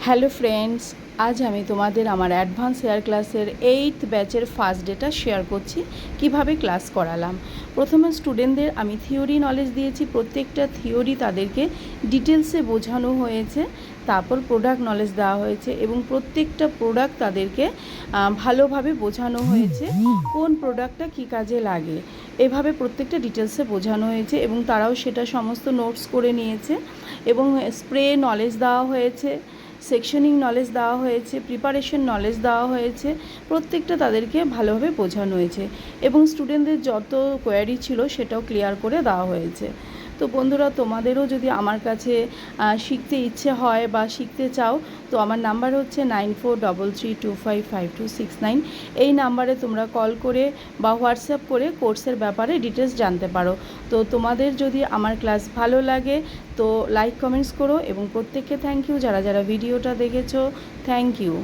Hello friends, আজ আমি তোমাদের আমার অ্যাডভান্স হেয়ার ক্লাসের 8th ব্যাচের ফার্স্ট ডেটা শেয়ার করছি কিভাবে ক্লাস করালাম। প্রথমে স্টুডেন্টদের আমি থিওরি নলেজ দিয়েছি, প্রত্যেকটা থিওরি তাদেরকে ডিটেলসে বোঝানো হয়েছে। তারপর প্রোডাক্ট নলেজ দেওয়া হয়েছে এবং প্রত্যেকটা প্রোডাক্ট তাদেরকে ভালোভাবে বোঝানো হয়েছে কোন প্রোডাক্টটা কী কাজে লাগে। এভাবে প্রত্যেকটা ডিটেলসে বোঝানো হয়েছে এবং তারাও সেটা সমস্ত নোটস করে নিয়েছে এবং স্প্রে নলেজ দেওয়া হয়েছে, সেকশনিং নলেজ দেওয়া হয়েছে, প্রিপারেশন নলেজ দেওয়া হয়েছে। প্রত্যেকটা তাদেরকে ভালোভাবে বোঝানো হয়েছে এবং স্টুডেন্টদের যত কোয়ারি ছিল সেটাও ক্লিয়ার করে দেওয়া হয়েছে। তো বন্ধুরা, তোমাদেরও যদি আমার কাছে শিখতে ইচ্ছে হয় বা শিখতে চাও তো আমার নাম্বার হচ্ছে 9433255269। এই নাম্বারে তোমরা কল করে বা হোয়াটসঅ্যাপ করে কোর্সের ব্যাপারে ডিটেলস জানতে পারো। তো তোমাদের যদি আমার ক্লাস ভালো লাগে তো লাইক কমেন্টস করো এবং প্রত্যেককে থ্যাংক ইউ, যারা যারা ভিডিওটা দেখেছো থ্যাংক ইউ।